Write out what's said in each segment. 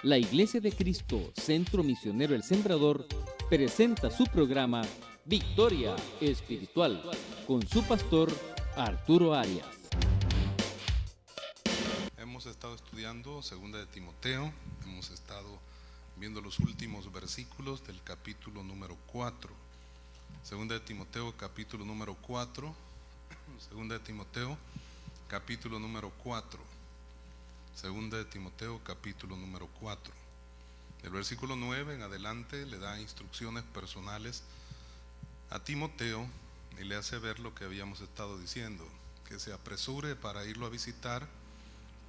La Iglesia de Cristo, Centro Misionero El Sembrador, presenta su programa Victoria Espiritual, con su pastor Arturo Arias. Hemos estado estudiando 2 de Timoteo, hemos estado viendo los últimos versículos del capítulo número 4. 2 de Timoteo, capítulo número 4. 2 de Timoteo, capítulo número 4. 2 de Timoteo, capítulo número 4. El versículo 9 en adelante le da instrucciones personales a Timoteo y le hace ver lo que habíamos estado diciendo, que se apresure para irlo a visitar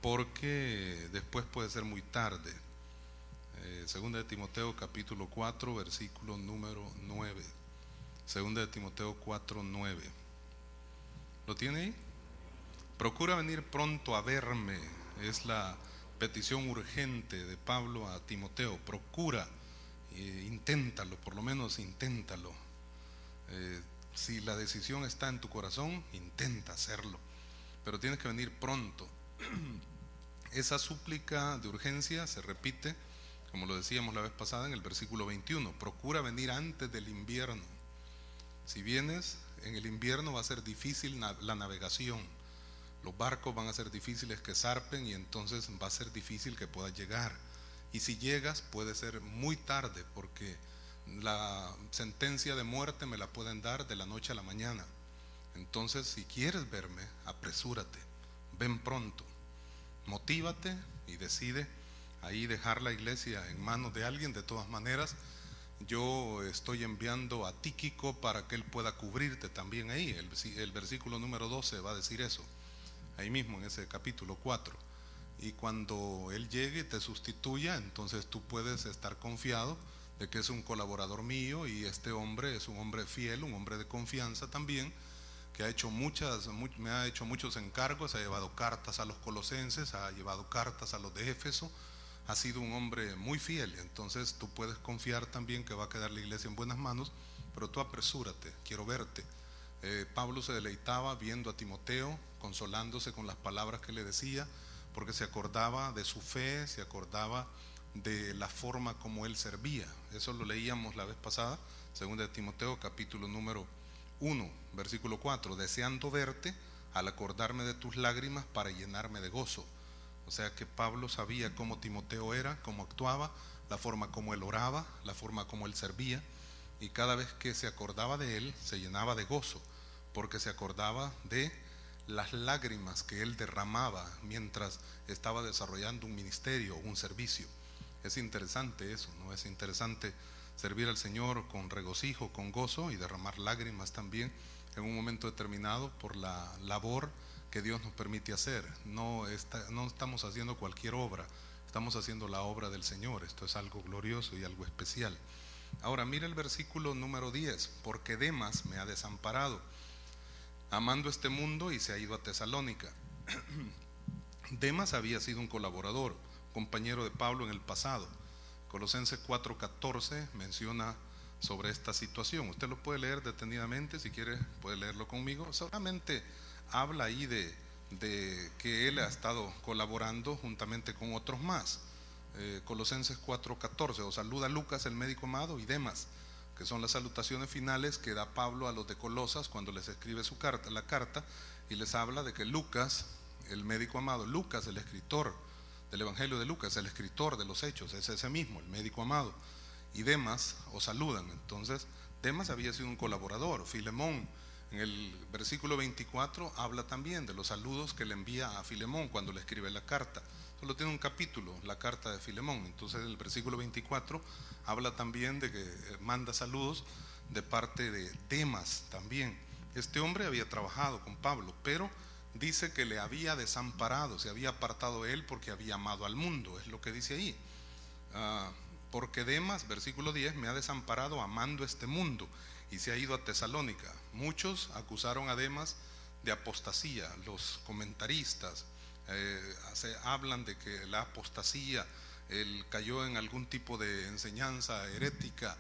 porque después puede ser muy tarde. 2 de Timoteo, capítulo 4, versículo número 9. 2 de Timoteo 4, 9. ¿Lo tiene ahí? Procura venir pronto a verme. Es la petición urgente de Pablo a Timoteo. Procura, inténtalo, por lo menos inténtalo. Si la decisión está en tu corazón, intenta hacerlo, pero tienes que venir pronto. Esa súplica de urgencia se repite, como lo decíamos la vez pasada, en el versículo 21. Procura venir antes del invierno. Si vienes en el invierno va a ser difícil la navegación. Los barcos van a ser difíciles que zarpen y entonces va a ser difícil que puedas llegar. Y si llegas puede ser muy tarde, porque la sentencia de muerte me la pueden dar de la noche a la mañana. Entonces, si quieres verme, apresúrate, ven pronto, motívate y decide ahí dejar la iglesia en manos de alguien. De todas maneras, yo estoy enviando a Tíquico para que él pueda cubrirte también ahí. El versículo número 12 va a decir eso, ahí mismo en ese capítulo 4. Y cuando él llegue y te sustituya, entonces tú puedes estar confiado de que es un colaborador mío, y este hombre es un hombre fiel, un hombre de confianza también, que me ha hecho muchos encargos, ha llevado cartas a los colosenses, ha llevado cartas a los de Éfeso, ha sido un hombre muy fiel. Entonces tú puedes confiar también que va a quedar la iglesia en buenas manos, pero tú apresúrate, quiero verte. Pablo se deleitaba viendo a Timoteo, consolándose con las palabras que le decía, porque se acordaba de su fe, se acordaba de la forma como él servía. Eso lo leíamos la vez pasada, 2 de Timoteo, capítulo número 1, versículo 4. Deseando verte al acordarme de tus lágrimas para llenarme de gozo. O sea que Pablo sabía cómo Timoteo era, cómo actuaba, la forma como él oraba, la forma como él servía, y cada vez que se acordaba de él se llenaba de gozo, porque se acordaba de las lágrimas que él derramaba mientras estaba desarrollando un ministerio o un servicio. Es interesante eso, ¿no? Es interesante servir al Señor con regocijo, con gozo, y derramar lágrimas también en un momento determinado por la labor que Dios nos permite hacer. No estamos haciendo cualquier obra, estamos haciendo la obra del Señor. Esto es algo glorioso y algo especial. Ahora mira el versículo número 10. Porque Demas me ha desamparado, amando este mundo, y se ha ido a Tesalónica. Demas había sido un colaborador, compañero de Pablo en el pasado. Colosenses 4:14 menciona sobre esta situación. Usted lo puede leer detenidamente, si quiere puede leerlo conmigo. Solamente habla ahí de que él ha estado colaborando juntamente con otros más. Colosenses 4:14, os saluda Lucas, el médico amado, y Demas, que son las salutaciones finales que da Pablo a los de Colosas cuando les escribe la carta, y les habla de que Lucas, el médico amado, Lucas, el escritor del Evangelio de Lucas, el escritor de los Hechos, es ese mismo, el médico amado, y Demas os saludan. Entonces Demas había sido un colaborador. Filemón, en el versículo 24, habla también de los saludos que le envía a Filemón cuando le escribe la carta. Solo tiene un capítulo, la carta de Filemón. Entonces el versículo 24 habla también de que manda saludos de parte de Demas también. Este hombre había trabajado con Pablo, pero dice que le había desamparado, se había apartado de él porque había amado al mundo, es lo que dice ahí. Porque Demas, versículo 10, me ha desamparado amando este mundo, y se ha ido a Tesalónica. Muchos acusaron a Demas de apostasía. Los comentaristas hablan de que la apostasía, él cayó en algún tipo de enseñanza herética,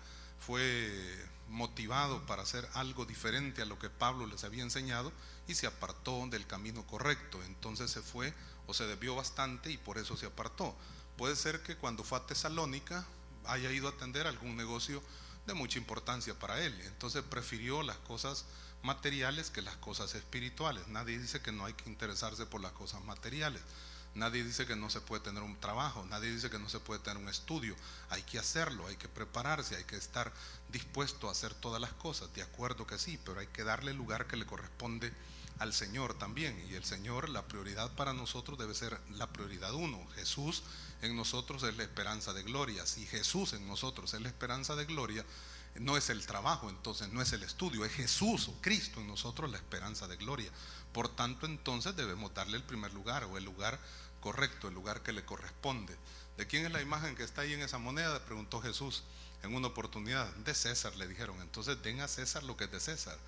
fue motivado para hacer algo diferente a lo que Pablo les había enseñado y se apartó del camino correcto. Entonces se fue o se desvió bastante y por eso se apartó. puede ser que cuando fue a Tesalónica haya ido a atender algún negocio de mucha importancia para él, entonces prefirió las cosas materiales que las cosas espirituales. Nadie dice que no hay que interesarse por las cosas materiales, nadie dice que no se puede tener un trabajo, nadie dice que no se puede tener un estudio. Hay que hacerlo, hay que prepararse, hay que estar dispuesto a hacer todas las cosas, de acuerdo que sí, pero hay que darle el lugar que le corresponde al Señor también. Y el Señor, la prioridad para nosotros debe ser la prioridad uno. Jesús en nosotros es la esperanza de gloria. Si Jesús en nosotros es la esperanza de gloria, no es el trabajo, entonces no es el estudio, es Jesús o Cristo en nosotros la esperanza de gloria. Por tanto, entonces debemos darle el primer lugar, o el lugar correcto, el lugar que le corresponde. ¿De quién es la imagen que está ahí en esa moneda?, preguntó Jesús en una oportunidad. De César, le dijeron. Entonces den a César lo que es de César.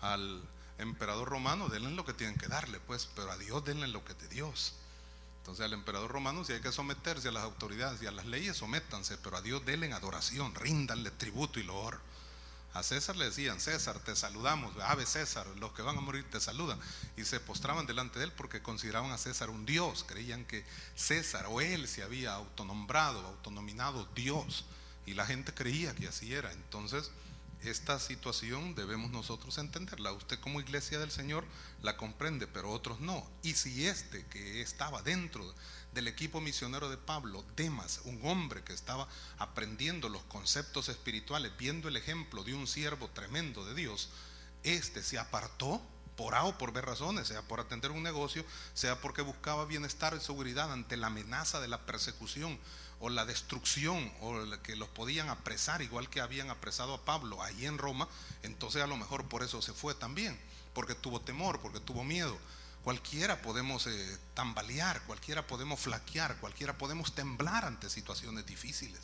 Al emperador romano denle lo que tienen que darle, pues, pero a Dios denle lo que es de Dios. Entonces al emperador romano, si hay que someterse a las autoridades y a las leyes, sométanse, pero a Dios denle adoración, ríndanle tributo y loor. A César le decían: César, te saludamos, ave César, los que van a morir te saludan, y se postraban delante de él porque consideraban a César un dios. Creían que César o él se había autonombrado, autonominado Dios, y la gente creía que así era. Entonces esta situación debemos nosotros entenderla. Usted como iglesia del Señor la comprende, pero otros no. Y si este que estaba dentro del equipo misionero de Pablo, Demas, un hombre que estaba aprendiendo los conceptos espirituales, viendo el ejemplo de un siervo tremendo de Dios, este se apartó por A o por B razones, sea por atender un negocio, sea porque buscaba bienestar y seguridad ante la amenaza de la persecución o la destrucción, o que los podían apresar, igual que habían apresado a Pablo ahí en Roma. Entonces a lo mejor por eso se fue también, porque tuvo temor, porque tuvo miedo. Cualquiera podemos tambalear, cualquiera podemos flaquear, cualquiera podemos temblar ante situaciones difíciles.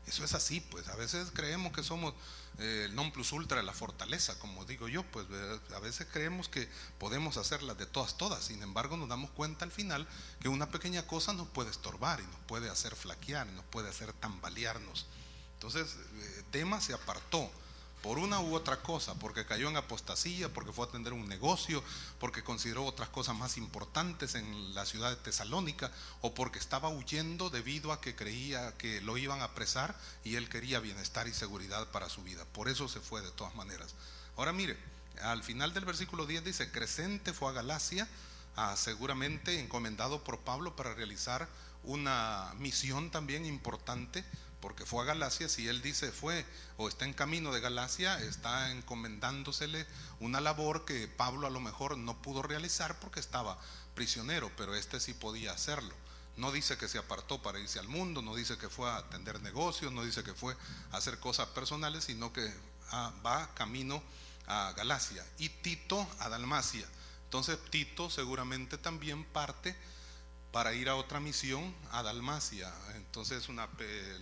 Eso es así, pues. A veces creemos que somos el non plus ultra de la fortaleza, como digo yo, pues a veces creemos que podemos hacerlas de todas. Sin embargo, nos damos cuenta al final que una pequeña cosa nos puede estorbar y nos puede hacer flaquear y nos puede hacer tambalearnos. Entonces Demas se apartó por una u otra cosa, porque cayó en apostasía, porque fue a atender un negocio, porque consideró otras cosas más importantes en la ciudad de Tesalónica, o porque estaba huyendo debido a que creía que lo iban a apresar y él quería bienestar y seguridad para su vida. Por eso se fue de todas maneras. Ahora mire, al final del versículo 10 dice: Crescente fue a Galacia, seguramente encomendado por Pablo para realizar una misión también importante, porque fue a Galacia. Si él dice fue o está en camino de Galacia, está encomendándosele una labor que Pablo a lo mejor no pudo realizar porque estaba prisionero, pero este sí podía hacerlo. No dice que se apartó para irse al mundo, no dice que fue a atender negocios, no dice que fue a hacer cosas personales, sino que va camino a Galacia. Y Tito a Dalmacia. Entonces Tito seguramente también parte para ir a otra misión a Dalmacia. Entonces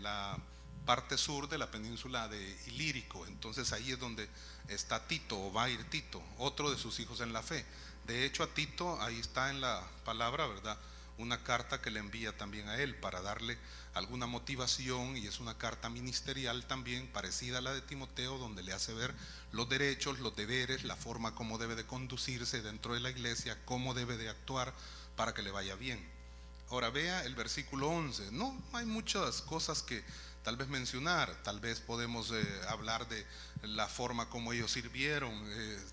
la parte sur de la península de Ilírico. Entonces ahí es donde está Tito, o va a ir Tito, otro de sus hijos en la fe. De hecho a Tito, ahí está en la palabra, ¿verdad?, una carta que le envía también a él para darle alguna motivación, y es una carta ministerial también parecida a la de Timoteo, donde le hace ver los derechos, los deberes, la forma como debe de conducirse dentro de la iglesia, cómo debe de actuar para que le vaya bien. Ahora vea el versículo 11. No hay muchas cosas que tal vez mencionar. Tal vez podemos hablar de la forma como ellos sirvieron.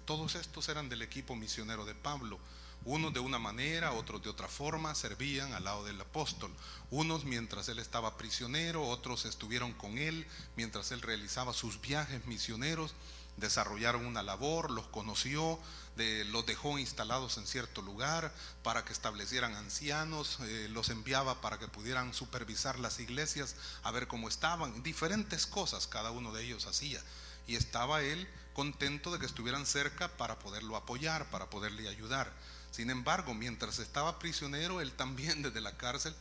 Todos estos eran del equipo misionero de Pablo. Unos de una manera, otros de otra forma, servían al lado del apóstol. Unos mientras él estaba prisionero, otros estuvieron con él mientras él realizaba sus viajes misioneros. Desarrollaron una labor, los conoció, los dejó instalados en cierto lugar para que establecieran ancianos, los enviaba para que pudieran supervisar las iglesias, a ver cómo estaban. Diferentes cosas cada uno de ellos hacía, y estaba él contento de que estuvieran cerca para poderlo apoyar, para poderle ayudar. Sin embargo, mientras estaba prisionero, él también desde la cárcel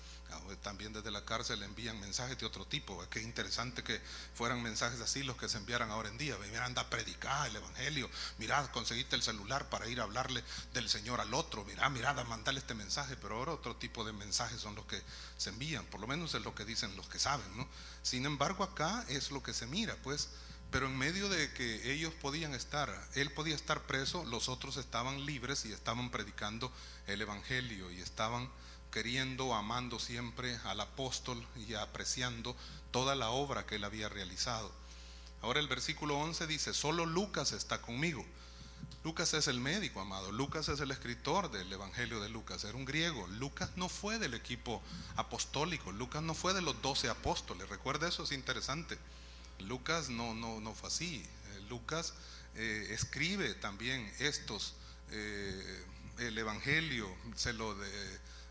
le envían mensajes de otro tipo. Qué interesante que fueran mensajes así los que se enviaran ahora en día. Mira, anda a predicar el evangelio, mira, conseguiste el celular para ir a hablarle del Señor al otro, mira, a mandarle este mensaje. Pero ahora otro tipo de mensajes son los que se envían, por lo menos es lo que dicen los que saben, ¿no? Sin embargo, acá es lo que se mira, pues. Pero en medio de que ellos él podía estar preso, los otros estaban libres y estaban predicando el evangelio y estaban queriendo, amando siempre al apóstol y apreciando toda la obra que él había realizado. Ahora el versículo 11 dice: solo Lucas está conmigo. Lucas es el médico, amado. Lucas es el escritor del Evangelio de Lucas. Era un griego. Lucas no fue del equipo apostólico. Lucas no fue de los 12 apóstoles. Recuerda eso, es interesante. Lucas no fue así. Lucas escribe también el Evangelio, se lo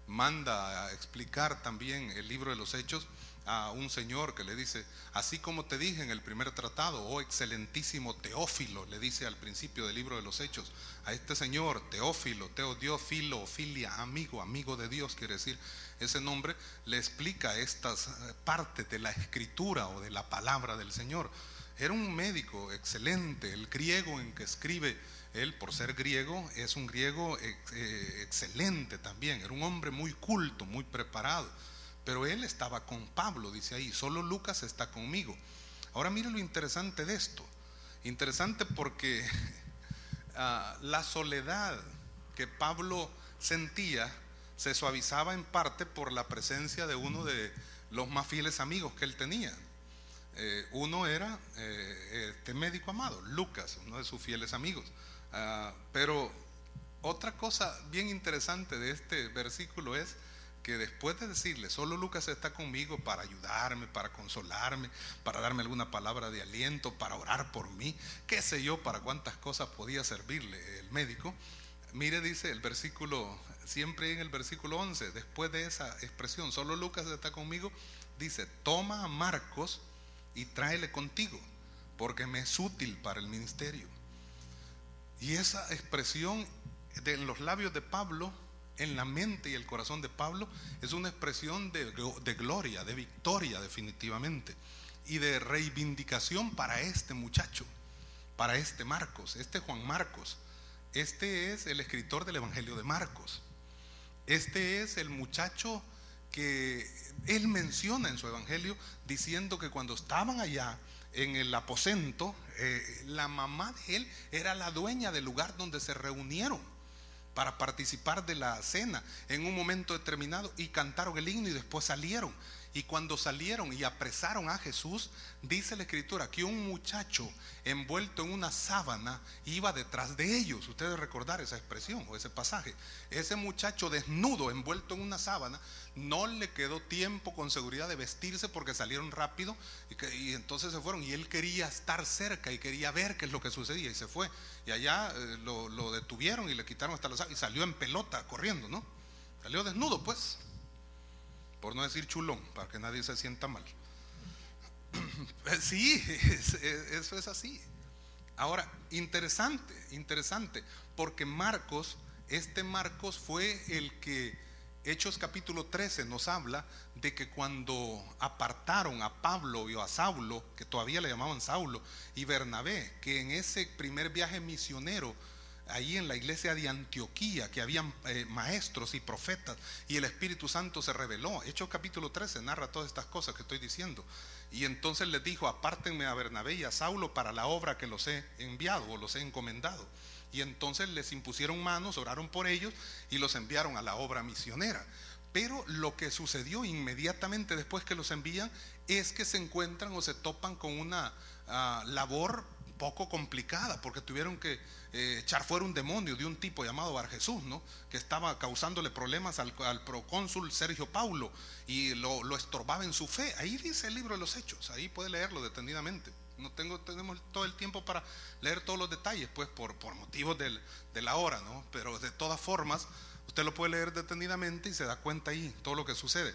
manda a explicar también el libro de los Hechos a un señor que le dice: así como te dije en el primer tratado, oh excelentísimo Teófilo, le dice al principio del libro de los Hechos a este señor Teófilo, Teodiófilo, filia, amigo de Dios, quiere decir ese nombre. Le explica estas partes de la escritura o de la palabra del Señor. Era un médico excelente. El griego en que escribe él, por ser griego, es un griego excelente también. Era un hombre muy culto, muy preparado. Pero él estaba con Pablo, dice ahí: solo Lucas está conmigo. Ahora mire lo interesante de esto. Interesante porque la soledad que Pablo sentía se suavizaba en parte por la presencia de uno de los más fieles amigos que él tenía. Uno era este médico amado, Lucas, uno de sus fieles amigos. Pero otra cosa bien interesante de este versículo es que después de decirle: solo Lucas está conmigo para ayudarme, para consolarme, para darme alguna palabra de aliento, para orar por mí, qué sé yo, para cuántas cosas podía servirle el médico. Mire, dice el versículo, siempre en el versículo 11, después de esa expresión: solo Lucas está conmigo, dice: toma a Marcos y tráele contigo, porque me es útil para el ministerio. Y esa expresión de los labios de Pablo, en la mente y el corazón de Pablo, es una expresión de gloria, de victoria definitivamente, y de reivindicación para este muchacho, para este Marcos, este Juan Marcos. Este es el escritor del Evangelio de Marcos. Este es el muchacho que él menciona en su Evangelio, diciendo que cuando estaban allá en el aposento, la mamá de él era la dueña del lugar donde se reunieron para participar de la cena en un momento determinado, y cantaron el himno y después salieron. Y cuando salieron y apresaron a Jesús, dice la escritura que un muchacho envuelto en una sábana iba detrás de ellos. Ustedes recordar esa expresión o ese pasaje. Ese muchacho desnudo, envuelto en una sábana, no le quedó tiempo con seguridad de vestirse porque salieron rápido y entonces se fueron. Y él quería estar cerca y quería ver qué es lo que sucedía, y se fue. Y allá lo detuvieron y le quitaron hasta los sábanas y salió en pelota corriendo, ¿no? Salió desnudo, pues, por no decir chulón, para que nadie se sienta mal. Sí, eso es así. Ahora, interesante, porque Marcos, este Marcos fue el que Hechos capítulo 13 nos habla de que cuando apartaron a Pablo y a Saulo, que todavía le llamaban Saulo, y Bernabé, que en ese primer viaje misionero ahí en la iglesia de Antioquía, que habían maestros y profetas, y el Espíritu Santo se reveló. Hechos capítulo 13 narra todas estas cosas que estoy diciendo. Y entonces les dijo: apártenme a Bernabé y a Saulo para la obra que los he enviado o los he encomendado. Y entonces les impusieron manos, oraron por ellos y los enviaron a la obra misionera. Pero lo que sucedió inmediatamente después que los envían es que se encuentran o se topan con una labor poco complicada, porque tuvieron que echar fuera un demonio de un tipo llamado Barjesús, ¿no? Que estaba causándole problemas al procónsul Sergio Paulo, y lo estorbaba en su fe. Ahí dice el libro de los Hechos, ahí puede leerlo detenidamente. No tenemos todo el tiempo para leer todos los detalles, pues por motivos de la hora, ¿no? Pero de todas formas usted lo puede leer detenidamente y se da cuenta ahí todo lo que sucede.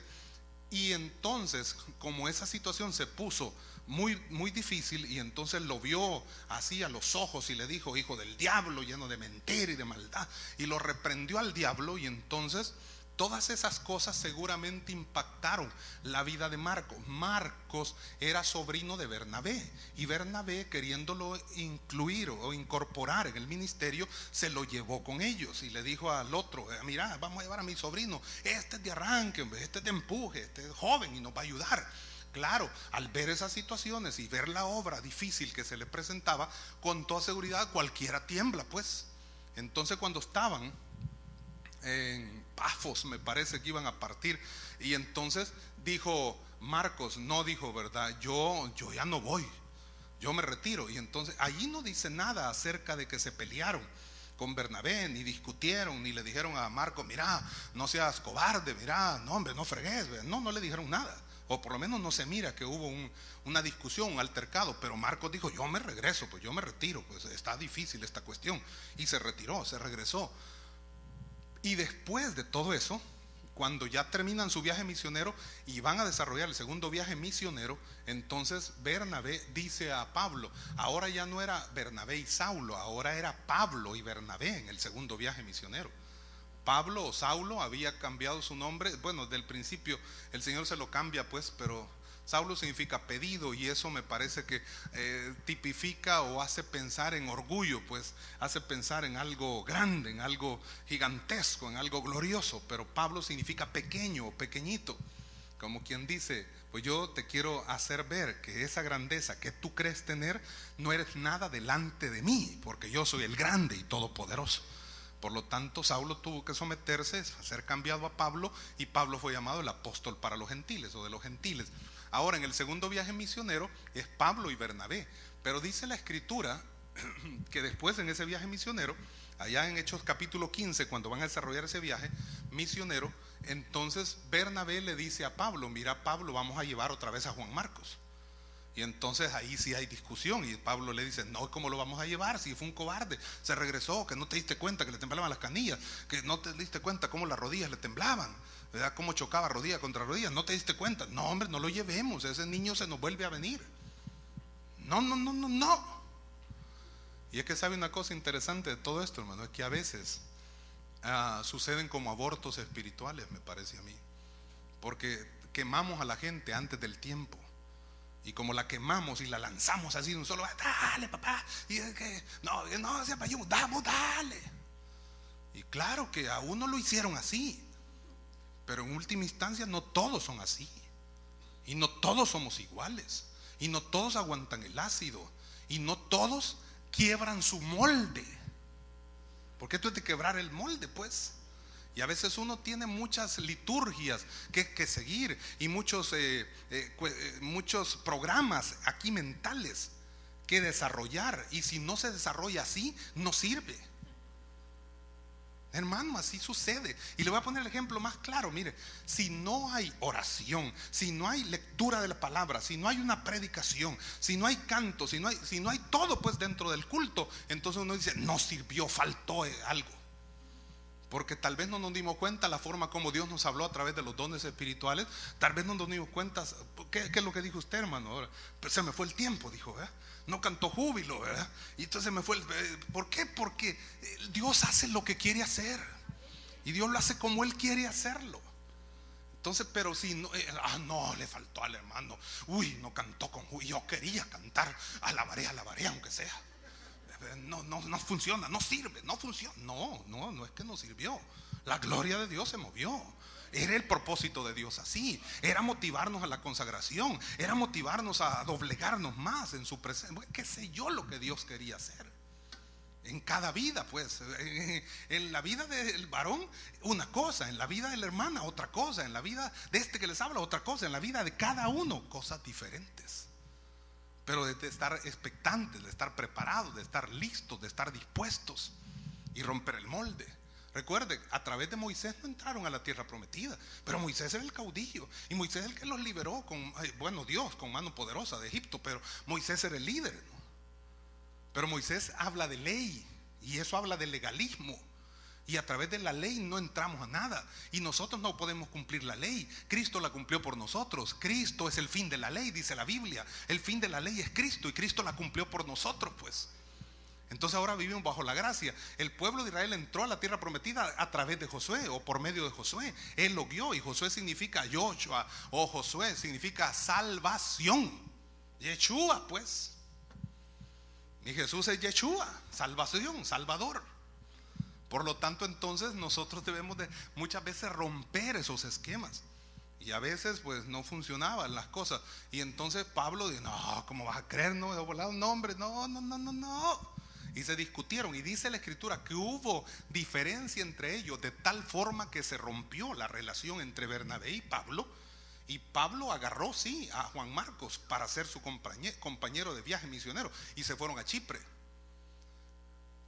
Y entonces, como esa situación se puso muy, muy difícil, y entonces lo vio así a los ojos y le dijo: hijo del diablo, lleno de mentira y de maldad, y lo reprendió al diablo. Y entonces todas esas cosas seguramente impactaron la vida de Marcos. Marcos era sobrino de Bernabé, y Bernabé, queriéndolo incluir o incorporar en el ministerio, se lo llevó con ellos y le dijo al otro: mira, vamos a llevar a mi sobrino, este es de arranque, este es de empuje, este es joven y nos va a ayudar. Claro, al ver esas situaciones y ver la obra difícil que se le presentaba, con toda seguridad cualquiera tiembla, pues. Entonces, cuando estaban Pafos, me parece que iban a partir. Y entonces dijo Marcos, no dijo, ¿verdad? Yo ya no voy, yo me retiro. Y entonces allí no dice nada acerca de que se pelearon con Bernabé, ni discutieron, ni le dijeron a Marcos, mira, no seas cobarde, mira, no hombre, no fregues. No le dijeron nada, o por lo menos no se mira que hubo una discusión, un altercado. Pero Marcos dijo, yo me regreso, pues yo me retiro, pues está difícil esta cuestión. Y se retiró, se regresó. Y después de todo eso, cuando ya terminan su viaje misionero y van a desarrollar el segundo viaje misionero, entonces Bernabé dice a Pablo, ahora ya no era Bernabé y Saulo, ahora era Pablo y Bernabé en el segundo viaje misionero. Pablo o Saulo había cambiado su nombre, bueno, del principio el Señor se lo cambia pues, pero Saulo significa pedido, y eso me parece que tipifica o hace pensar en orgullo, pues hace pensar en algo grande, en algo gigantesco, en algo glorioso. Pero Pablo significa pequeño o pequeñito, como quien dice, pues yo te quiero hacer ver que esa grandeza que tú crees tener no eres nada delante de mí, porque yo soy el grande y todopoderoso. Por lo tanto, Saulo tuvo que someterse, ser cambiado a Pablo, y Pablo fue llamado el apóstol para los gentiles o de los gentiles. Ahora en el segundo viaje misionero es Pablo y Bernabé, pero dice la escritura que después en ese viaje misionero, allá en Hechos capítulo 15, cuando van a desarrollar ese viaje misionero, entonces Bernabé le dice a Pablo, mira Pablo, vamos a llevar otra vez a Juan Marcos. Y entonces ahí sí hay discusión, y Pablo le dice, no, ¿cómo lo vamos a llevar? Si fue un cobarde, se regresó, que no te diste cuenta que le temblaban las canillas, que no te diste cuenta cómo las rodillas le temblaban, ¿verdad? Cómo chocaba rodilla contra rodilla, no te diste cuenta. No hombre, no lo llevemos, ese niño se nos vuelve a venir. No. Y es que sabe una cosa interesante de todo esto, hermano, es que a veces suceden como abortos espirituales, me parece a mí, porque quemamos a la gente antes del tiempo. Y como la quemamos y la lanzamos así de un solo, dale papá, y es que no sea payú, dale. Y claro que a uno lo hicieron así, pero en última instancia no todos son así, y no todos somos iguales, y no todos aguantan el ácido, y no todos quiebran su molde. Porque tú has de quebrar el molde, pues. Y a veces uno tiene muchas liturgias que seguir, y muchos programas aquí mentales que desarrollar. Y si no se desarrolla así, no sirve. Hermano, así sucede. Y le voy a poner el ejemplo más claro. Mire, si no hay oración, si no hay lectura de la palabra, si no hay una predicación, si no hay canto, si no hay todo pues dentro del culto, entonces uno dice, no sirvió, faltó algo. Porque tal vez no nos dimos cuenta la forma como Dios nos habló a través de los dones espirituales. Tal vez no nos dimos cuenta. ¿Qué es lo que dijo usted, hermano? Ahora, pues se me fue el tiempo, dijo, ¿verdad? No cantó júbilo, ¿verdad? Y entonces me fue ¿por qué? Porque Dios hace lo que quiere hacer, y Dios lo hace como Él quiere hacerlo. Entonces, pero si no, no, le faltó al hermano. No cantó con júbilo. Yo quería cantar, alabaré, aunque sea. No funciona, no sirve, no funciona. No es que no sirvió. La gloria de Dios se movió. Era el propósito de Dios así. Era motivarnos a la consagración, era motivarnos a doblegarnos más en su presencia. Qué sé yo lo que Dios quería hacer en cada vida, pues. En la vida del varón una cosa, en la vida de la hermana otra cosa, en la vida de este que les habla otra cosa, en la vida de cada uno cosas diferentes. Pero de estar expectantes, de estar preparados, de estar listos, de estar dispuestos y romper el molde. Recuerde, a través de Moisés no entraron a la tierra prometida, pero Moisés era el caudillo, y Moisés es el que los liberó Dios con mano poderosa de Egipto, pero Moisés era el líder, ¿no? Pero Moisés habla de ley, y eso habla de legalismo. Y a través de la ley no entramos a nada, y nosotros no podemos cumplir la ley. Cristo la cumplió por nosotros. Cristo es el fin de la ley, dice la Biblia. El fin de la ley es Cristo, y Cristo la cumplió por nosotros, pues. Entonces ahora vivimos bajo la gracia. El pueblo de Israel entró a la tierra prometida a través de Josué, o por medio de Josué. Él lo guió, y Josué significa Yoshua, o Josué significa salvación. Yeshua, pues. Y Jesús es Yeshua, salvación, salvador. Por lo tanto, entonces nosotros debemos de muchas veces romper esos esquemas. Y a veces pues no funcionaban las cosas. Y entonces Pablo dice, no, ¿cómo vas a creer? No, he volado un nombre, no. y se discutieron, y dice la escritura que hubo diferencia entre ellos de tal forma que se rompió la relación entre Bernabé y Pablo agarró sí a Juan Marcos para ser su compañero de viaje misionero, y se fueron a Chipre.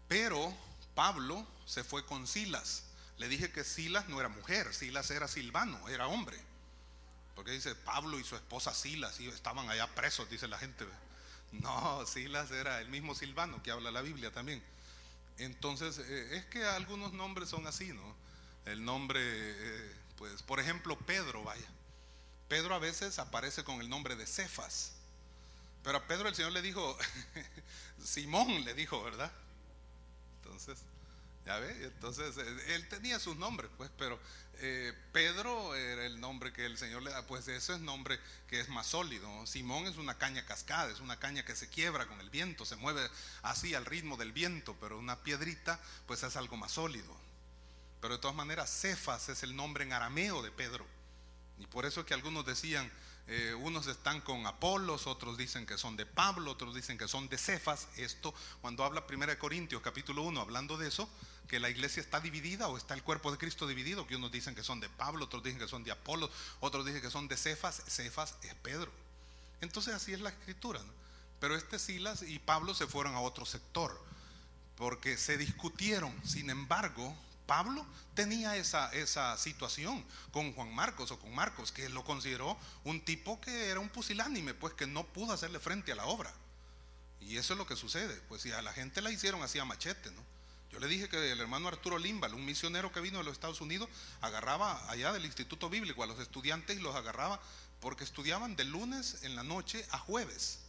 Pero Pablo se fue con Silas. Le dije que Silas no era mujer, Silas era Silvano, era hombre, porque dice Pablo y su esposa Silas y estaban allá presos, dice la gente. No, Silas era el mismo Silvano que habla la Biblia también. Entonces es que algunos nombres son así, ¿no? El nombre, pues por ejemplo Pedro, vaya, Pedro a veces aparece con el nombre de Cefas, pero a Pedro el Señor le dijo Simón, le dijo, ¿verdad? Entonces, ya ve, entonces él tenía sus nombres, pues, pero Pedro era el nombre que el Señor le da, pues ese es nombre que es más sólido, ¿no? Simón es una caña cascada, es una caña que se quiebra con el viento, se mueve así al ritmo del viento, pero una piedrita pues es algo más sólido. Pero de todas maneras Cefas es el nombre en arameo de Pedro, y por eso es que algunos decían, unos están con Apolos, otros dicen que son de Pablo, otros dicen que son de Cefas. Esto cuando habla 1 Corintios capítulo 1, hablando de eso, que la iglesia está dividida, o está el cuerpo de Cristo dividido, que unos dicen que son de Pablo, otros dicen que son de Apolos, otros dicen que son de Cefas. Cefas es Pedro. Entonces así es la escritura, ¿no? Pero Silas y Pablo se fueron a otro sector porque se discutieron. Sin embargo, Pablo tenía esa situación con Juan Marcos, o con Marcos, que lo consideró un tipo que era un pusilánime, pues que no pudo hacerle frente a la obra. Y eso es lo que sucede, pues si a la gente la hicieron así a machete, ¿no? Yo le dije que el hermano Arturo Limbal, un misionero que vino de los Estados Unidos, agarraba allá del Instituto Bíblico a los estudiantes y los agarraba porque estudiaban de lunes en la noche a jueves.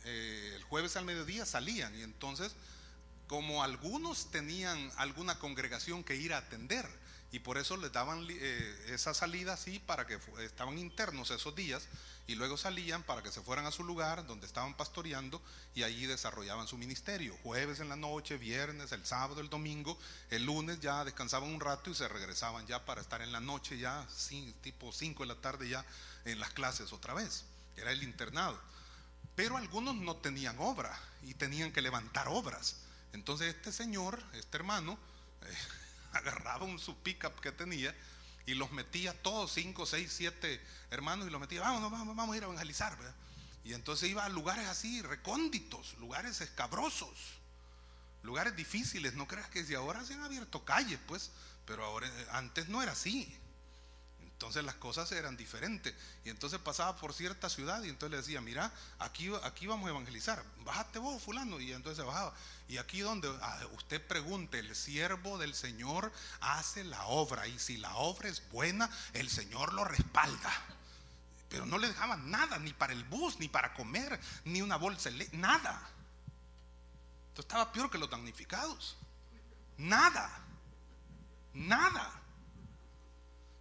El jueves al mediodía salían, y entonces como algunos tenían alguna congregación que ir a atender, y por eso les daban esa salida así, para que estaban internos esos días, y luego salían para que se fueran a su lugar donde estaban pastoreando, y allí desarrollaban su ministerio, jueves en la noche, viernes, el sábado, el domingo. El lunes ya descansaban un rato y se regresaban ya para estar en la noche ya tipo 5 de la tarde ya en las clases otra vez. Era el internado. Pero algunos no tenían obra y tenían que levantar obras. Entonces este señor, este hermano, agarraba su pickup que tenía y los metía todos, 5, 6, 7 hermanos, y los metía, vamos a ir a evangelizar, ¿verdad? Y entonces iba a lugares así recónditos, lugares escabrosos, lugares difíciles. No creas que si ahora se han abierto calles, pues, pero ahora, antes no era así. Entonces las cosas eran diferentes. Y entonces pasaba por cierta ciudad y entonces le decía, mira, aquí vamos a evangelizar, bájate vos, fulano. Y entonces se bajaba. Y aquí donde usted pregunte, el siervo del Señor hace la obra, y si la obra es buena, el Señor lo respalda. Pero no le dejaban nada, ni para el bus, ni para comer, ni una bolsa, nada. Entonces estaba peor que los damnificados. Nada.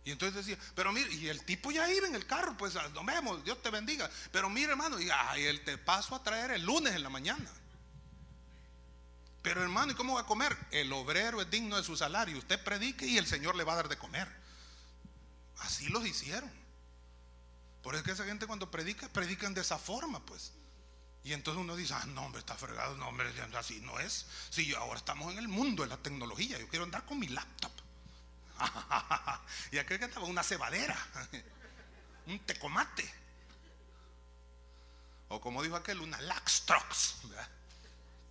Y entonces decía, pero mire, y el tipo ya iba en el carro, pues nos vemos, Dios te bendiga. Pero mire, hermano, y él te paso a traer el lunes en la mañana. Pero hermano, ¿y cómo va a comer? El obrero es digno de su salario. Usted predique y el Señor le va a dar de comer. Así los hicieron. Por eso es que esa gente cuando predican de esa forma, pues. Y entonces uno dice, no hombre, está fregado, no hombre, así no es. Si ahora estamos en el mundo de la tecnología, yo quiero andar con mi laptop. Y aquel que estaba una cebadera, un tecomate, o como dijo aquel, una laxtrox, ¿verdad?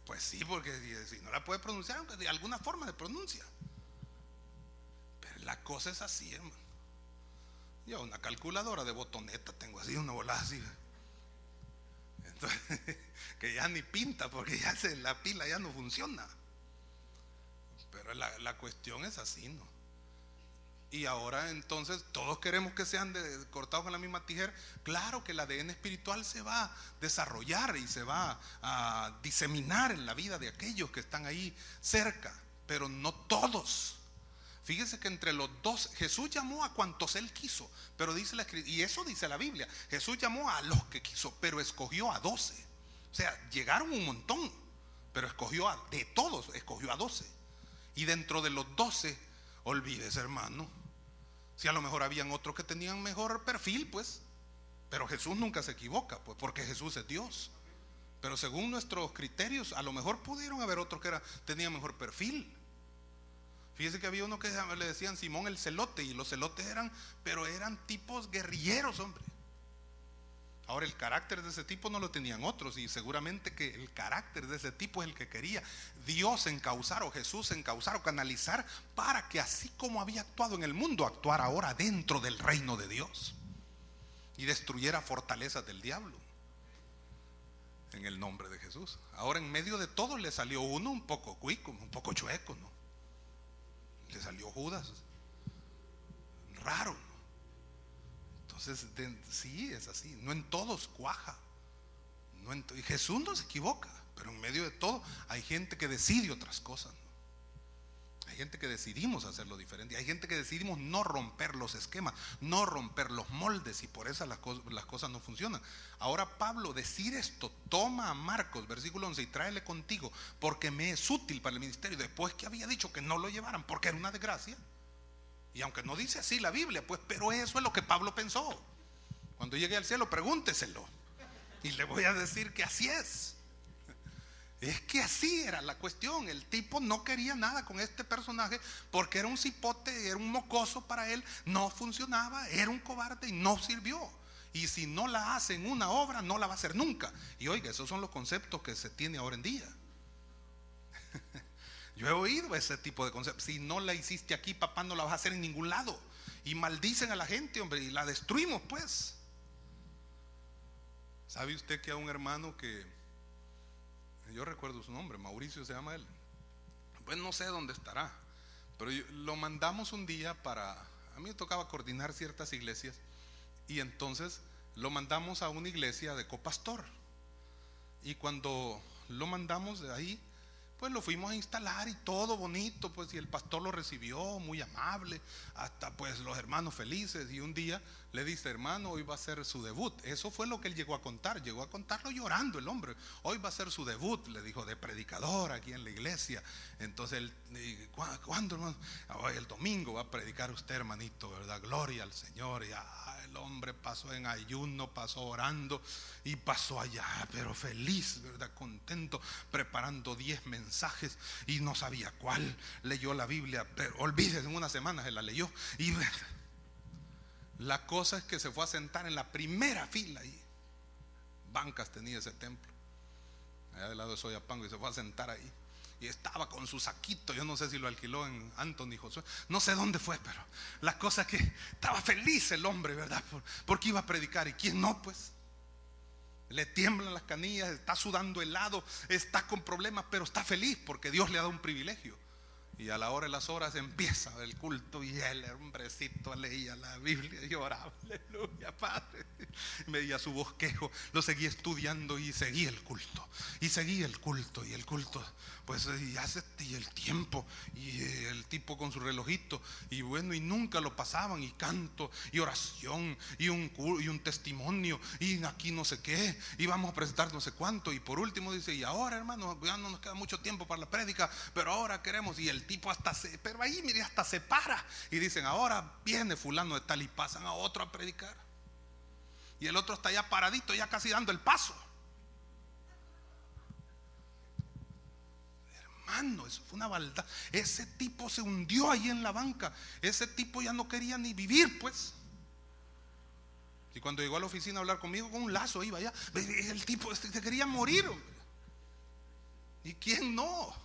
Pues sí, porque si no la puede pronunciar, aunque de alguna forma se pronuncia. Pero la cosa es así, hermano. Yo una calculadora de botoneta tengo así, una volada así, entonces, que ya ni pinta, porque ya la pila ya no funciona. Pero la cuestión es así, ¿no? Y ahora entonces todos queremos que sean cortados con la misma tijera. Claro que el ADN espiritual se va a desarrollar y se va a diseminar en la vida de aquellos que están ahí cerca, pero no todos. Fíjese que entre los dos, Jesús llamó a cuantos él quiso, pero dice la escritura, y eso dice la Biblia, Jesús llamó a los que quiso, pero escogió a 12. O sea, llegaron un montón, pero escogió de todos, escogió a 12. Y dentro de los 12, olvídese, hermano, si a lo mejor habían otros que tenían mejor perfil, pues, pero Jesús nunca se equivoca, pues, porque Jesús es Dios. Pero según nuestros criterios, a lo mejor pudieron haber otros que tenían mejor perfil. Fíjese que había uno que le decían Simón el celote, y los celotes eran tipos guerrilleros, hombre. Ahora, el carácter de ese tipo no lo tenían otros, y seguramente que el carácter de ese tipo es el que quería Dios encauzar, o Jesús encauzar o canalizar, para que así como había actuado en el mundo, actuara ahora dentro del reino de Dios y destruyera fortalezas del diablo en el nombre de Jesús. Ahora, en medio de todo le salió uno un poco cuico, un poco chueco, ¿no? Le salió Judas, raro, ¿no? Entonces, sí, es así. No en todos cuaja. Y Jesús no se equivoca, pero en medio de todo hay gente que decide otras cosas, ¿no? Hay gente que decidimos hacerlo diferente. Hay gente que decidimos no romper los esquemas, no romper los moldes, y por eso las cosas no funcionan. Ahora Pablo decir esto, toma a Marcos, versículo 11, y tráele contigo, porque me es útil para el ministerio. Después que había dicho que no lo llevaran, porque era una desgracia. Y aunque no dice así la Biblia, pues, pero eso es lo que Pablo pensó. Cuando llegue al cielo, pregúnteselo, y le voy a decir que así es. Es que así era la cuestión. El tipo no quería nada con este personaje, porque era un cipote, era un mocoso para él, no funcionaba, era un cobarde y no sirvió. Y si no la hace en una obra, no la va a hacer nunca. Y oiga, esos son los conceptos que se tiene ahora en día. Yo he oído ese tipo de conceptos. Si no la hiciste aquí, papá, no la vas a hacer en ningún lado. Y maldicen a la gente, hombre, y la destruimos, pues. ¿Sabe usted que a un hermano que yo recuerdo su nombre, Mauricio se llama él, pues no sé dónde estará, pero lo mandamos un día a mí me tocaba coordinar ciertas iglesias, y entonces lo mandamos a una iglesia de copastor, y cuando lo mandamos de ahí, pues lo fuimos a instalar y todo bonito, pues, y el pastor lo recibió muy amable, hasta pues los hermanos felices. Y un día le dice: hermano, hoy va a ser su debut. Eso fue lo que él llegó a contarlo llorando el hombre. Hoy va a ser su debut, le dijo, de predicador aquí en la iglesia. Entonces él: ¿cuándo, hermano? Hoy, el domingo va a predicar usted, hermanito, ¿verdad? Gloria al Señor. Y el hombre pasó en ayuno, pasó orando y pasó allá, pero feliz, ¿verdad? Contento, preparando 10 mensajes y no sabía cuál. Leyó la Biblia, pero olvídese, en una semana se la leyó. Y la cosa es que se fue a sentar en la primera fila ahí. Bancas tenía ese templo, allá del lado de Soyapango, y se fue a sentar ahí. Y estaba con su saquito, yo no sé si lo alquiló en Anthony Josué, no sé dónde fue, pero la cosa es que estaba feliz el hombre, ¿verdad? Porque iba a predicar. ¿Y quién no? Pues le tiemblan las canillas, está sudando helado, está con problemas, pero está feliz porque Dios le ha dado un privilegio. Y a la hora de las horas empieza el culto, y el hombrecito leía la Biblia y oraba: aleluya, Padre. Me veía su bosquejo, lo seguía estudiando y seguía el culto. Y seguía el culto, y el culto, pues, y el tiempo, y el tipo con su relojito, y bueno, y nunca lo pasaban, y canto, y oración, y un testimonio, y aquí no sé qué, y vamos a presentar no sé cuánto. Y por último dice: y ahora, hermano, ya no nos queda mucho tiempo para la prédica, pero ahora queremos. Y el tipo pero ahí, mire, hasta se para y dicen: ahora viene fulano de tal, y pasan a otro a predicar. Y el otro está ya paradito, ya casi dando el paso. Hermano, eso fue una maldad. Ese tipo se hundió ahí en la banca. Ese tipo ya no quería ni vivir, pues. Y cuando llegó a la oficina a hablar conmigo, con un lazo iba allá. El tipo se quería morir, hombre. ¿Y quién no?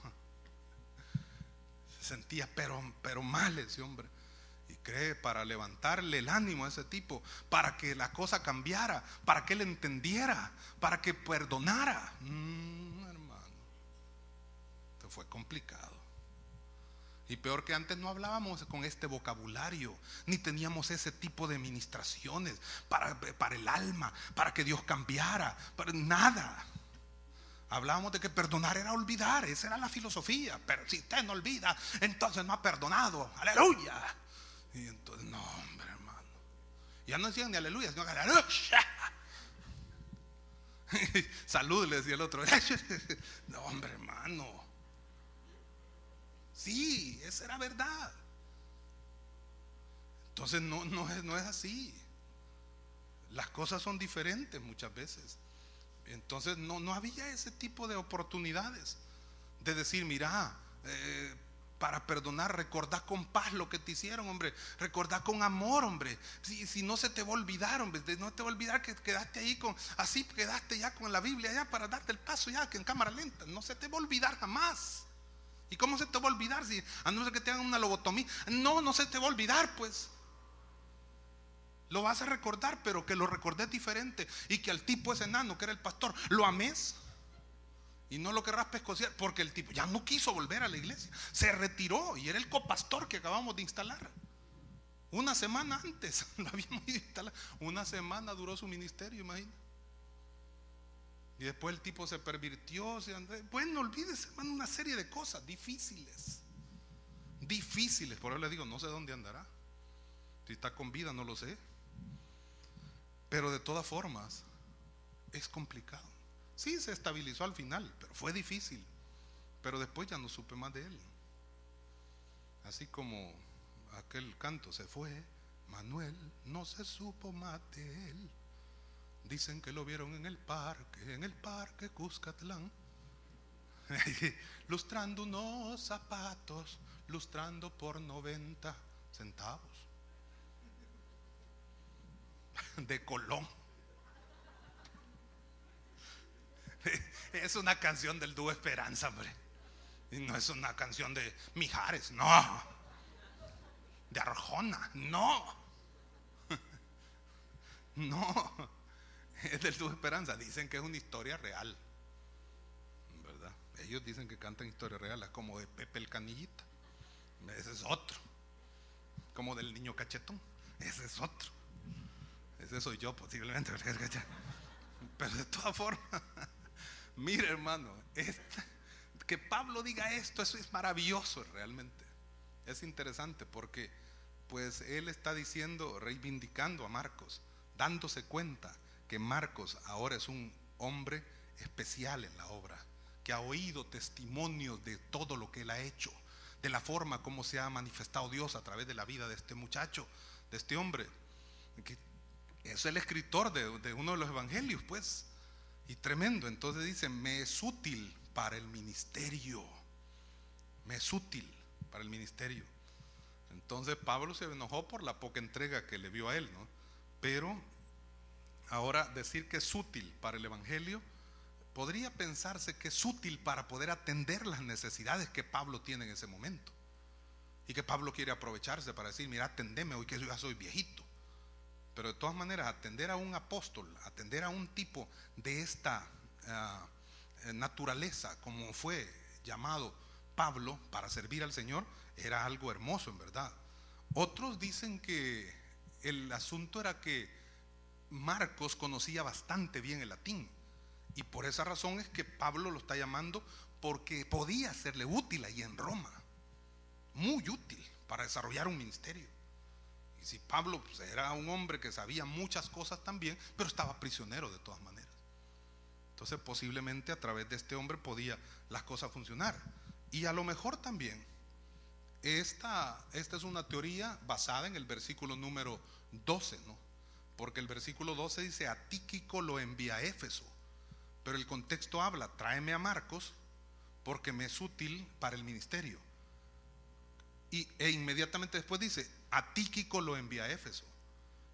Se sentía pero mal ese hombre. Y cree, para levantarle el ánimo a ese tipo, para que la cosa cambiara, para que él entendiera, para que perdonara. Hermano, esto fue complicado. Y peor que antes no hablábamos con este vocabulario, ni teníamos ese tipo de ministraciones para el alma, para que Dios cambiara, para nada. Hablábamos de que perdonar era olvidar, esa era la filosofía. Pero si usted no olvida, entonces no ha perdonado. Aleluya. Y entonces, no, hombre, hermano, ya no decían ni aleluya, sino aleluya. Salud, le decía el otro. No, hombre, hermano. Sí, esa era verdad. Entonces no es así. Las cosas son diferentes muchas veces. Entonces no había ese tipo de oportunidades de decir, mira, para perdonar, recordá con paz lo que te hicieron, hombre. Recordá con amor, hombre. Si no se te va a olvidar, hombre. No te va a olvidar que quedaste ahí así quedaste ya con la Biblia ya para darte el paso ya, que en cámara lenta. No se te va a olvidar jamás. ¿Y cómo se te va a olvidar si a no ser que te hagan una lobotomía? No se te va a olvidar, pues. Lo vas a recordar, pero que lo recordes diferente. Y que al tipo ese enano que era el pastor lo ames y no lo querrás pescociar, porque el tipo ya no quiso volver a la iglesia, se retiró y era el copastor que acabamos de instalar. Una semana antes lo habíamos ido a instalar. Una semana duró su ministerio, imagínate. Y después el tipo se pervirtió. Bueno, olvídese, hermano, una serie de cosas difíciles. Por eso le digo, no sé dónde andará. Si está con vida, no lo sé. Pero de todas formas, es complicado. Sí, se estabilizó al final, pero fue difícil. Pero después ya no supe más de él. Así como aquel canto, se fue Manuel, no se supo más de él. Dicen que lo vieron en el parque Cuscatlán, lustrando unos zapatos, lustrando por 90 centavos de Colón. Es una canción del dúo Esperanza, hombre. Y no es una canción de Mijares, no. De Arjona, no. No. Es del dúo Esperanza. Dicen que es una historia real, ¿verdad? Ellos dicen que cantan historias reales, como de Pepe el Canillita. Ese es otro. Como del Niño Cachetón. Ese es otro. Ese soy yo posiblemente. Pero de todas formas, mire, hermano, que Pablo diga esto, eso es maravilloso realmente. Es interesante porque pues él está diciendo, reivindicando a Marcos, dándose cuenta que Marcos ahora es un hombre especial en la obra, que ha oído testimonios de todo lo que él ha hecho, de la forma como se ha manifestado Dios a través de la vida de este muchacho, de este hombre, que es el escritor de uno de los evangelios, pues. Y tremendo. Entonces dice, me es útil para el ministerio. Me es útil para el ministerio. Entonces Pablo se enojó por la poca entrega que le vio a él, ¿no? Pero ahora decir que es útil para el evangelio, podría pensarse que es útil para poder atender las necesidades que Pablo tiene en ese momento. Y que Pablo quiere aprovecharse para decir, mira, atendeme hoy que yo ya soy viejito. Pero de todas maneras, atender a un apóstol, atender a un tipo de esta naturaleza, como fue llamado Pablo para servir al Señor, era algo hermoso en verdad. Otros dicen que el asunto era que Marcos conocía bastante bien el latín, y por esa razón es que Pablo lo está llamando, porque podía serle útil ahí en Roma, muy útil para desarrollar un ministerio. Y si Pablo pues, era un hombre que sabía muchas cosas también, pero estaba prisionero de todas maneras. Entonces posiblemente a través de este hombre podía las cosas funcionar. Y a lo mejor también esta es una teoría basada en el versículo número 12, ¿no? Porque el versículo 12 dice, a Tíquico lo envía a Éfeso. Pero el contexto habla, tráeme a Marcos porque me es útil para el ministerio. E inmediatamente después dice, a Tíquico lo envía a Éfeso.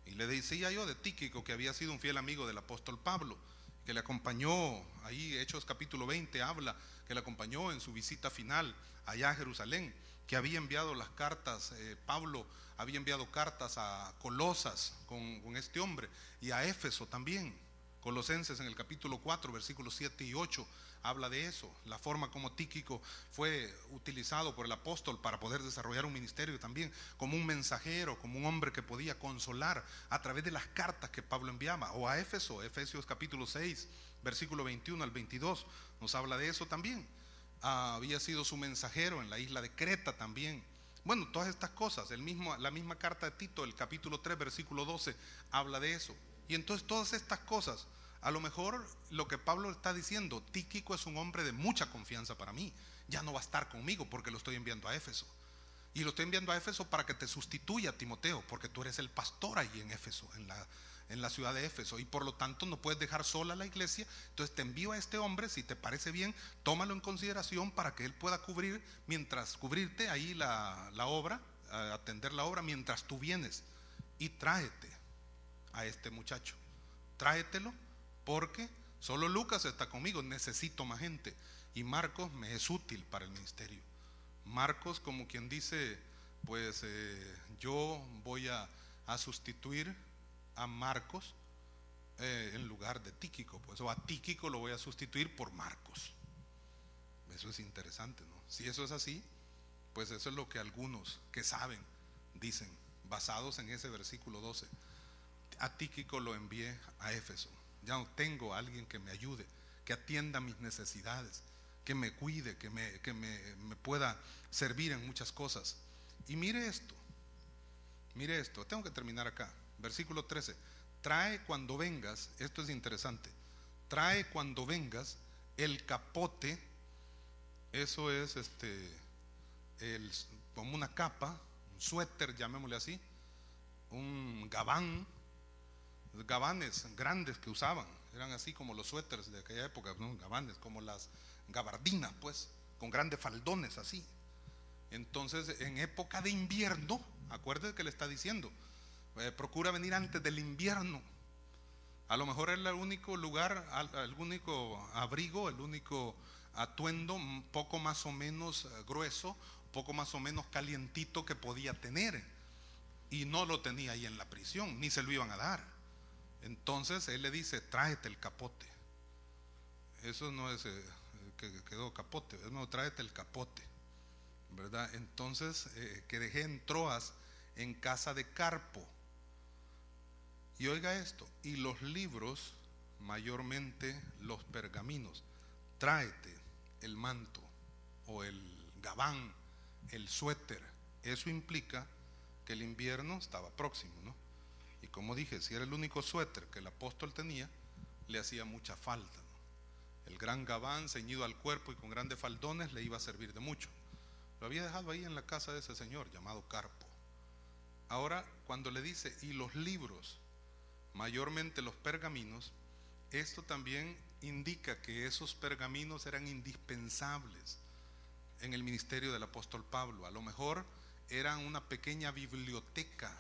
Y le decía yo de Tíquico, que había sido un fiel amigo del apóstol Pablo, que le acompañó, ahí Hechos capítulo 20 habla, que le acompañó en su visita final allá a Jerusalén, que había enviado las cartas, Pablo había enviado cartas a Colosas con este hombre, y a Éfeso también. Colosenses en el capítulo 4 versículos 7 y 8 habla de eso, la forma como Tíquico fue utilizado por el apóstol para poder desarrollar un ministerio también, como un mensajero, como un hombre que podía consolar a través de las cartas que Pablo enviaba. O a Éfeso, Efesios capítulo 6 versículo 21 al 22 nos habla de eso también. Había sido su mensajero en la isla de Creta también. Bueno, todas estas cosas, la misma carta de Tito, el capítulo 3 versículo 12 habla de eso. Y entonces todas estas cosas, a lo mejor lo que Pablo está diciendo, Tíquico es un hombre de mucha confianza para mí, ya no va a estar conmigo porque lo estoy enviando a Éfeso. Y lo estoy enviando a Éfeso para que te sustituya, Timoteo, porque tú eres el pastor ahí en Éfeso, en la ciudad de Éfeso, y por lo tanto no puedes dejar sola a la iglesia. Entonces te envío a este hombre, si te parece bien, tómalo en consideración para que él pueda cubrirte ahí la obra, atender la obra mientras tú vienes. Y tráete a este muchacho, tráetelo, porque solo Lucas está conmigo, necesito más gente, y Marcos me es útil para el ministerio. Marcos, como quien dice, pues yo voy a sustituir a Marcos en lugar de Tíquico, pues, o a Tíquico lo voy a sustituir por Marcos. Eso es interesante, ¿no? Si eso es así, pues eso es lo que algunos que saben dicen, basados en ese versículo 12. A Tíquico lo envié a Éfeso. Ya no tengo a alguien que me ayude, que atienda mis necesidades, que me cuide, que me pueda servir en muchas cosas. Y mire esto, tengo que terminar acá. Versículo 13, trae cuando vengas, esto es interesante, trae cuando vengas el capote, eso es como una capa, un suéter, llamémosle así, un gabán, gabanes grandes que usaban, eran así como los suéteres de aquella época, ¿no? Gabanes, como las gabardinas, pues, con grandes faldones así. Entonces, en época de invierno, acuérdate que le está diciendo, procura venir antes del invierno. A lo mejor es el único lugar, el único abrigo, el único atuendo un poco más o menos grueso, poco más o menos calientito que podía tener, y no lo tenía ahí en la prisión, ni se lo iban a dar. Entonces él le dice, tráete el capote. Eso no es que quedó capote, no, tráete el capote, ¿verdad? Entonces que dejé en Troas en casa de Carpo. Y oiga esto, y los libros, mayormente los pergaminos, tráete el manto o el gabán, el suéter. Eso implica que el invierno estaba próximo, ¿no? Y como dije, si era el único suéter que el apóstol tenía, le hacía mucha falta, ¿no? El gran gabán ceñido al cuerpo y con grandes faldones le iba a servir de mucho. Lo había dejado ahí en la casa de ese señor llamado Carpo. Ahora, cuando le dice, y los libros, mayormente los pergaminos, esto también indica que esos pergaminos eran indispensables en el ministerio del apóstol Pablo. A lo mejor eran una pequeña biblioteca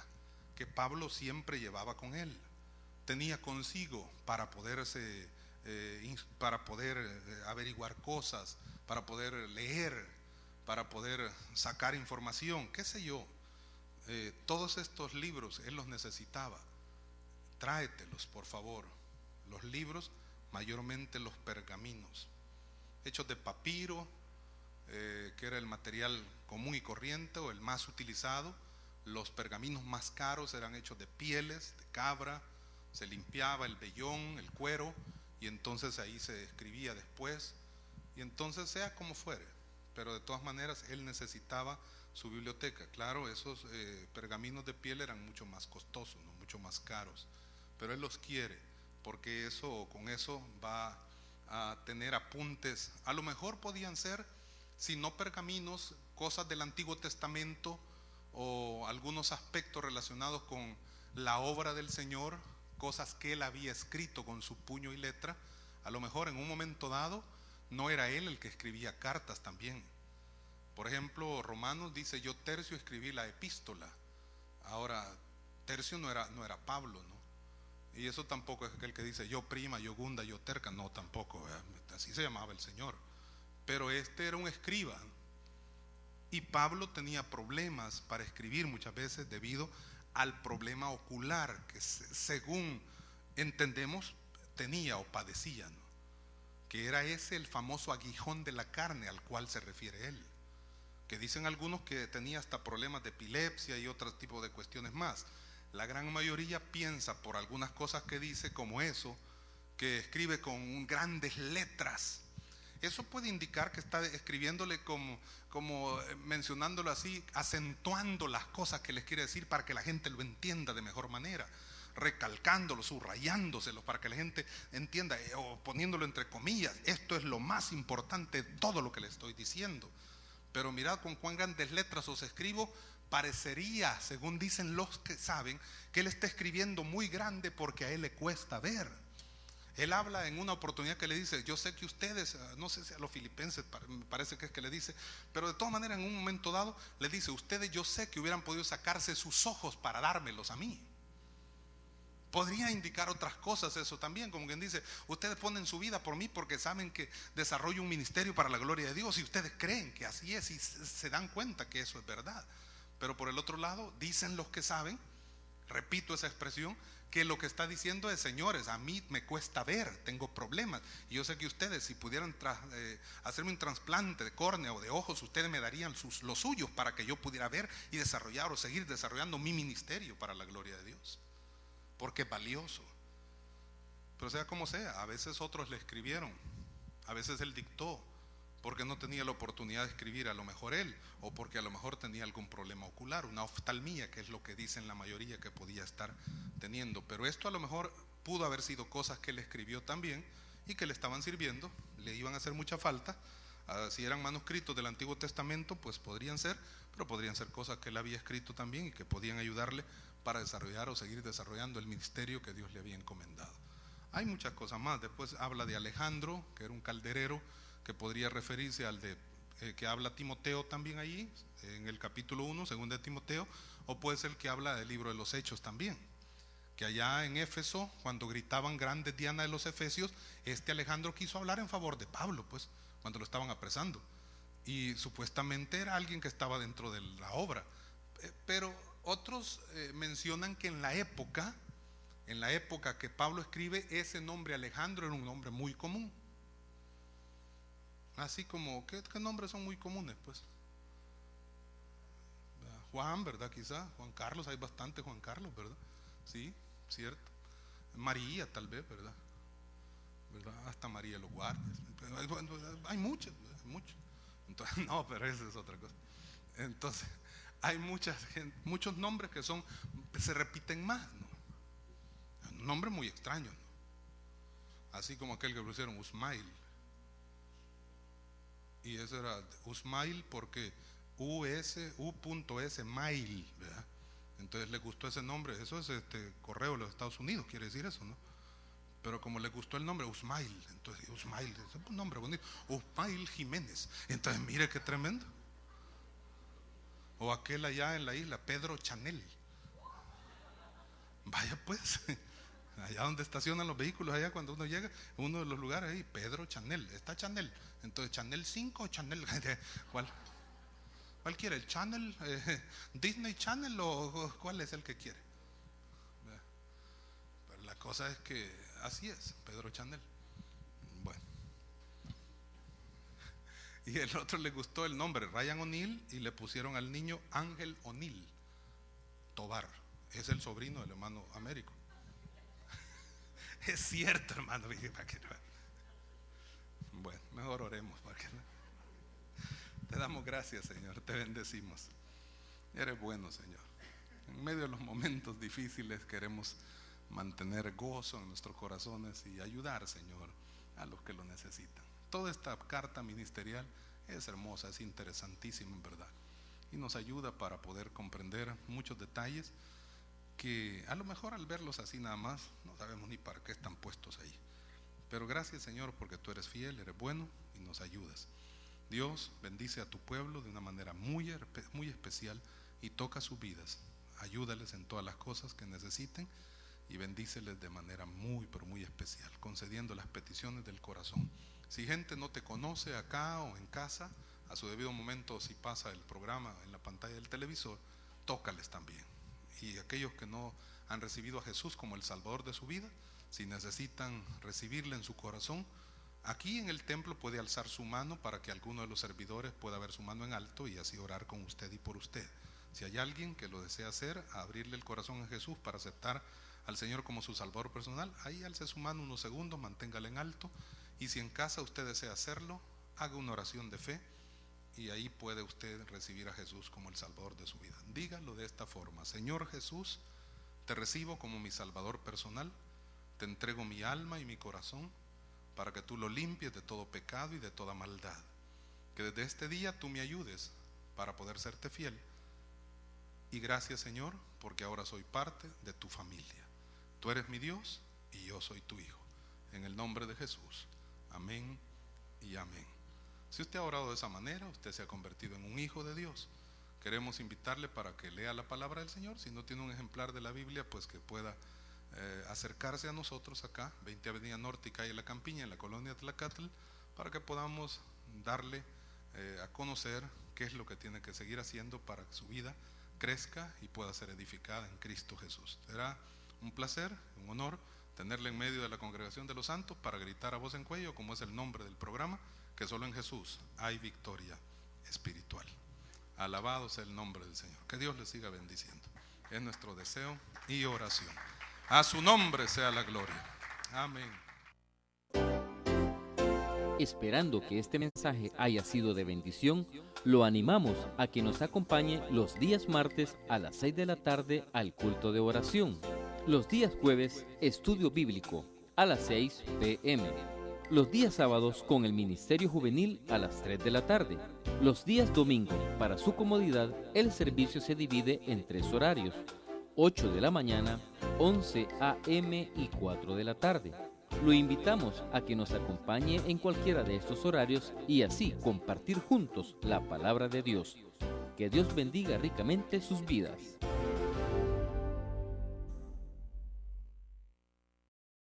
que Pablo siempre llevaba con él, tenía consigo para poder averiguar cosas, para poder leer, para poder sacar información, qué sé yo. Todos estos libros él los necesitaba. Tráetelos, por favor. Los libros, mayormente los pergaminos, hechos de papiro, que era el material común y corriente o el más utilizado. Los pergaminos más caros eran hechos de pieles de cabra, se limpiaba el vellón, el cuero, y entonces ahí se escribía después. Y entonces, sea como fuere, pero de todas maneras él necesitaba su biblioteca. Claro, esos pergaminos de piel eran mucho más costosos, ¿no? Mucho más caros, pero él los quiere porque con eso va a tener apuntes. A lo mejor podían ser, si no pergaminos, cosas del Antiguo Testamento o algunos aspectos relacionados con la obra del Señor, cosas que él había escrito con su puño y letra. A lo mejor en un momento dado no era él el que escribía cartas también. Por ejemplo, Romanos dice, yo Tercio escribí la epístola. Ahora, Tercio no era Pablo, ¿no? Y eso tampoco es aquel que dice, yo Prima, yo Gunda, yo Terca. No, tampoco, así se llamaba el Señor. Pero este era un escriba. Y Pablo tenía problemas para escribir muchas veces debido al problema ocular que, según entendemos, tenía o padecía, ¿no? Que era ese el famoso aguijón de la carne al cual se refiere él, que dicen algunos que tenía hasta problemas de epilepsia y otro tipo de cuestiones más. La gran mayoría piensa, por algunas cosas que dice, como eso, que escribe con grandes letras. Eso puede indicar que está escribiéndole como mencionándolo así, acentuando las cosas que les quiere decir para que la gente lo entienda de mejor manera, recalcándolo, subrayándoselo para que la gente entienda, o poniéndolo entre comillas. Esto es lo más importante de todo lo que le estoy diciendo. pero mirad con cuán grandes letras os escribo. Parecería, según dicen los que saben, que él está escribiendo muy grande porque a él le cuesta ver. Él habla en una oportunidad que le dice: yo sé que ustedes, no sé si a los filipenses, me parece que es que le dice, pero de todas maneras en un momento dado le dice: ustedes, yo sé que hubieran podido sacarse sus ojos para dármelos a mí. Podría indicar otras cosas eso también, como quien dice: ustedes ponen su vida por mí porque saben que desarrollo un ministerio para la gloria de Dios, y ustedes creen que así es y se dan cuenta que eso es verdad. Pero por el otro lado, dicen los que saben, repito esa expresión, que lo que está diciendo es: señores, a mí me cuesta ver, tengo problemas, y yo sé que ustedes, si pudieran hacerme un trasplante de córnea o de ojos, ustedes me darían los suyos para que yo pudiera ver y desarrollar o seguir desarrollando mi ministerio para la gloria de Dios, porque es valioso. Pero sea como sea, a veces otros le escribieron, a veces él dictó, porque no tenía la oportunidad de escribir a lo mejor él, o porque a lo mejor tenía algún problema ocular, una oftalmía, que es lo que dicen la mayoría que podía estar teniendo. Pero esto a lo mejor pudo haber sido cosas que él escribió también y que le estaban sirviendo, le iban a hacer mucha falta. Si eran manuscritos del Antiguo Testamento, pues podrían ser, pero podrían ser cosas que él había escrito también y que podían ayudarle para desarrollar o seguir desarrollando el ministerio que Dios le había encomendado. Hay muchas cosas más. Después habla de Alejandro, que era un calderero, que podría referirse al de que habla Timoteo también allí, en el capítulo 1, según de Timoteo, o puede ser el que habla del libro de los Hechos también, que allá en Éfeso, cuando gritaban grandes Diana de los Efesios, Alejandro quiso hablar en favor de Pablo, pues, cuando lo estaban apresando, y supuestamente era alguien que estaba dentro de la obra. Pero otros mencionan que en la época que Pablo escribe, ese nombre Alejandro era un nombre muy común. Así como, ¿qué nombres son muy comunes? Pues Juan, ¿verdad? Quizá Juan Carlos, hay bastante Juan Carlos, ¿verdad? Sí, cierto. María, tal vez, ¿verdad? Hasta María los guardias. Hay muchos. Entonces, no, pero eso es otra cosa. Entonces, hay muchos nombres que se repiten más, ¿no? Nombres muy extraños, ¿no? Así como aquel que pusieron Usmail. Y eso era Usmail porque U.S. Mail, ¿verdad? Entonces le gustó ese nombre. Eso es correo de los Estados Unidos, quiere decir eso, ¿no? Pero como le gustó el nombre Usmail, entonces Usmail es un nombre bonito, Usmail Jiménez. Entonces mire qué tremendo. O aquel allá en la isla, Pedro Chanel. Vaya pues, allá donde estacionan los vehículos, allá cuando uno llega, uno de los lugares ahí, Pedro Chanel, está Chanel. Entonces, ¿Chanel 5 o Chanel? ¿Cuál quiere? ¿El Channel? ¿Disney Channel o cuál es el que quiere? Pero la cosa es que así es, Pedro Chanel. Bueno. Y el otro le gustó el nombre, Ryan O'Neill, y le pusieron al niño Ángel O'Neill Tobar. Es el sobrino del hermano Américo. Es cierto, hermano. Bueno, mejor oremos. Te damos gracias, Señor. Te bendecimos. Eres bueno, Señor. En medio de los momentos difíciles queremos mantener gozo en nuestros corazones y ayudar, Señor, a los que lo necesitan. Toda esta carta ministerial es hermosa, es interesantísima, en verdad, y nos ayuda para poder comprender muchos detalles que a lo mejor al verlos así nada más no sabemos ni para qué están puestos ahí. Pero gracias, Señor, porque tú eres fiel, eres bueno y nos ayudas. Dios, bendice a tu pueblo de una manera muy especial y toca sus vidas. Ayúdales en todas las cosas que necesiten y bendíceles de manera muy, pero muy especial, concediendo las peticiones del corazón. Si gente no te conoce acá o en casa, a su debido momento, si pasa el programa en la pantalla del televisor, tócales también. Y aquellos que no han recibido a Jesús como el Salvador de su vida, si necesitan recibirle en su corazón, aquí en el templo puede alzar su mano para que alguno de los servidores pueda ver su mano en alto y así orar con usted y por usted. Si hay alguien que lo desea hacer, abrirle el corazón a Jesús para aceptar al Señor como su Salvador personal, ahí alce su mano unos segundos, manténgala en alto. Y si en casa usted desea hacerlo, haga una oración de fe y ahí puede usted recibir a Jesús como el Salvador de su vida. Dígalo de esta forma: Señor Jesús, te recibo como mi Salvador personal, te entrego mi alma y mi corazón para que tú lo limpies de todo pecado y de toda maldad. que desde este día tú me ayudes para poder serte fiel. Y gracias, Señor, porque ahora soy parte de tu familia. Tú eres mi Dios y yo soy tu hijo. En el nombre de Jesús. Amén y amén. Si usted ha orado de esa manera, usted se ha convertido en un hijo de Dios. Queremos invitarle para que lea la palabra del Señor. Si no tiene un ejemplar de la Biblia, pues que pueda acercarse a nosotros acá, 20 Avenida Norte y Calle La Campiña, en la colonia Tlacatl, para que podamos darle a conocer qué es lo que tiene que seguir haciendo para que su vida crezca y pueda ser edificada en Cristo Jesús. Será un placer, un honor tenerle en medio de la congregación de los santos para gritar a voz en cuello, como es el nombre del programa, que solo en Jesús hay victoria espiritual. Alabado sea el nombre del Señor. Que Dios le siga bendiciendo. Es nuestro deseo y oración. A su nombre sea la gloria. Amén. Esperando que este mensaje haya sido de bendición, lo animamos a que nos acompañe los días martes a las 6 de la tarde al culto de oración. Los días jueves, estudio bíblico a las 6 p.m. Los días sábados con el Ministerio Juvenil a las 3 de la tarde. Los días domingos, para su comodidad, el servicio se divide en 3 horarios: 8 de la mañana, 11 a.m. y 4 de la tarde. Lo invitamos a que nos acompañe en cualquiera de estos horarios y así compartir juntos la palabra de Dios. Que Dios bendiga ricamente sus vidas.